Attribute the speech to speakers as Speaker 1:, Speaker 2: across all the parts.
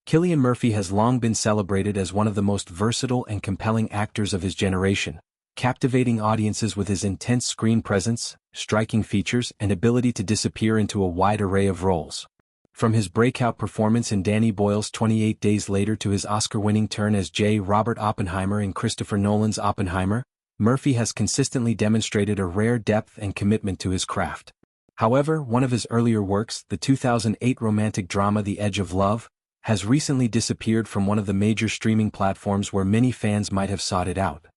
Speaker 1: Cillian Murphy has long been celebrated as one of the most versatile and compelling actors of his generation, captivating audiences with his intense screen presence, striking features, and ability to disappear into a wide array of roles. From his breakout performance in Danny Boyle's 28 Days Later to his Oscar-winning turn as J. Robert Oppenheimer in Christopher Nolan's Oppenheimer, Murphy has consistently demonstrated a rare depth and commitment to his craft. However, one of his earlier works, the 2008 romantic drama The Edge of Love, has recently disappeared from one of the major streaming platforms where many fans might have sought it out.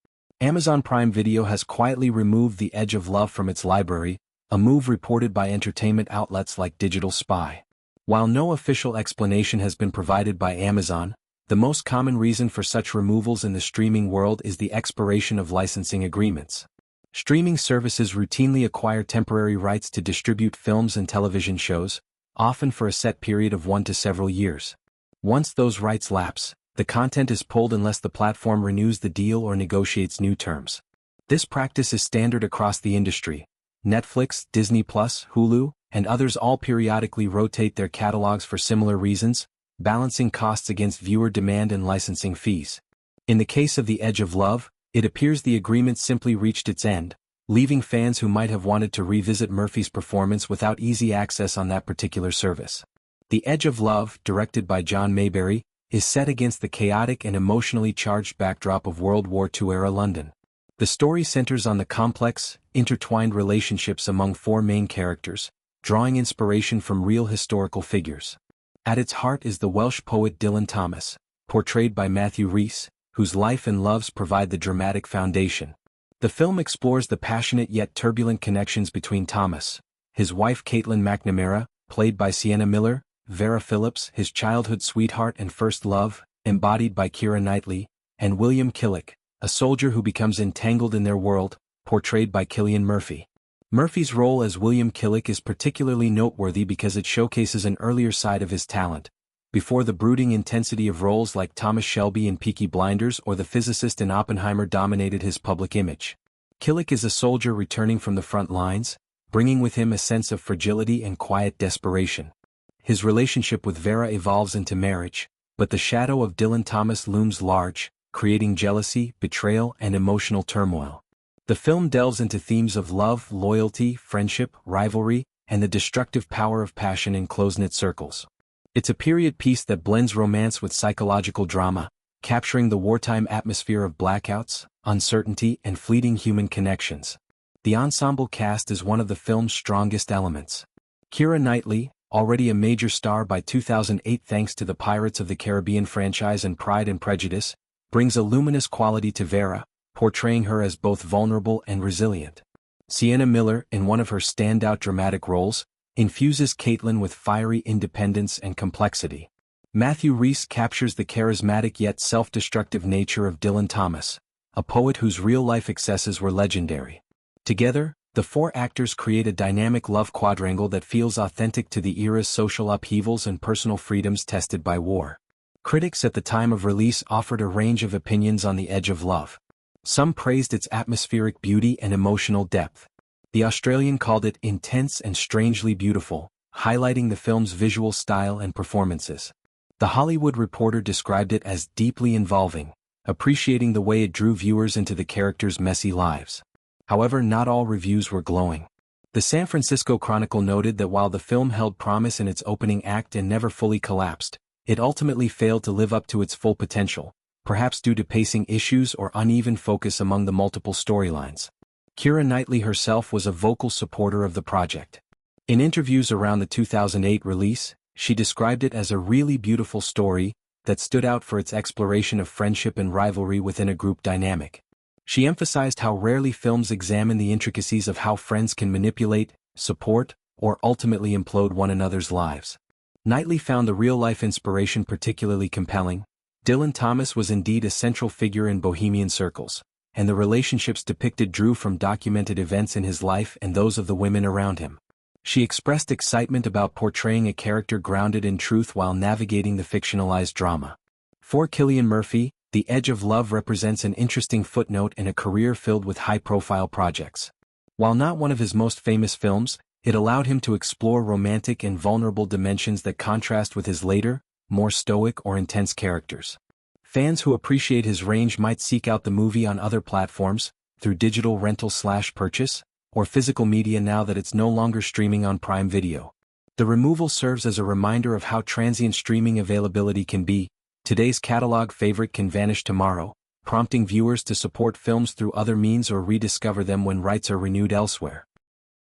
Speaker 1: Amazon Prime Video has quietly removed The Edge of Love from its library, a move reported by entertainment outlets like Digital Spy. While no official explanation has been provided by Amazon, the most common reason for such removals in the streaming world is the expiration of licensing agreements. Streaming services routinely acquire temporary rights to distribute films and television shows, often for a set period of 1 to several years. Once those rights lapse, the content is pulled unless the platform renews the deal or negotiates new terms. This practice is standard across the industry. Netflix, Disney+, Hulu, and others all periodically rotate their catalogs for similar reasons, balancing costs against viewer demand and licensing fees. In the case of The Edge of Love, it appears the agreement simply reached its end, leaving fans who might have wanted to revisit Murphy's performance without easy access on that particular service. The Edge of Love, directed by John Mayberry, is set against the chaotic and emotionally charged backdrop of World War II-era London. The story centers on the complex, intertwined relationships among four main characters, drawing inspiration from real historical figures. At its heart is the Welsh poet Dylan Thomas, portrayed by Matthew Rhys, whose life and loves provide the dramatic foundation. The film explores the passionate yet turbulent connections between Thomas, his wife Caitlin McNamara, played by Sienna Miller, Vera Phillips, his childhood sweetheart and first love, embodied by Keira Knightley, and William Killick, a soldier who becomes entangled in their world, portrayed by Cillian Murphy. Murphy's role as William Killick is particularly noteworthy because it showcases an earlier side of his talent, before the brooding intensity of roles like Thomas Shelby in Peaky Blinders or the physicist in Oppenheimer dominated his public image. Killick is a soldier returning from the front lines, bringing with him a sense of fragility and quiet desperation. His relationship with Vera evolves into marriage, but the shadow of Dylan Thomas looms large, creating jealousy, betrayal, and emotional turmoil. The film delves into themes of love, loyalty, friendship, rivalry, and the destructive power of passion in close-knit circles. It's a period piece that blends romance with psychological drama, capturing the wartime atmosphere of blackouts, uncertainty, and fleeting human connections. The ensemble cast is one of the film's strongest elements. Keira Knightley, already a major star by 2008 thanks to the Pirates of the Caribbean franchise and Pride and Prejudice, brings a luminous quality to Vera, portraying her as both vulnerable and resilient. Sienna Miller, in one of her standout dramatic roles, infuses Caitlin with fiery independence and complexity. Matthew Rhys captures the charismatic yet self-destructive nature of Dylan Thomas, a poet whose real-life excesses were legendary. Together, the four actors create a dynamic love quadrangle that feels authentic to the era's social upheavals and personal freedoms tested by war. Critics at the time of release offered a range of opinions on The Edge of Love. Some praised its atmospheric beauty and emotional depth. The Australian called it intense and strangely beautiful, highlighting the film's visual style and performances. The Hollywood Reporter described it as deeply involving, appreciating the way it drew viewers into the characters' messy lives. However, not all reviews were glowing. The San Francisco Chronicle noted that while the film held promise in its opening act and never fully collapsed, it ultimately failed to live up to its full potential, perhaps due to pacing issues or uneven focus among the multiple storylines. Keira Knightley herself was a vocal supporter of the project. In interviews around the 2008 release, she described it as a really beautiful story that stood out for its exploration of friendship and rivalry within a group dynamic. She emphasized how rarely films examine the intricacies of how friends can manipulate, support, or ultimately implode one another's lives. Knightley found the real-life inspiration particularly compelling. Dylan Thomas was indeed a central figure in bohemian circles, and the relationships depicted drew from documented events in his life and those of the women around him. She expressed excitement about portraying a character grounded in truth while navigating the fictionalized drama. For Cillian Murphy, The Edge of Love represents an interesting footnote in a career filled with high-profile projects. While not one of his most famous films, it allowed him to explore romantic and vulnerable dimensions that contrast with his later, more stoic or intense characters. Fans who appreciate his range might seek out the movie on other platforms, through digital rental/purchase, or physical media now that it's no longer streaming on Prime Video. The removal serves as a reminder of how transient streaming availability can be. Today's catalog favorite can vanish tomorrow, prompting viewers to support films through other means or rediscover them when rights are renewed elsewhere.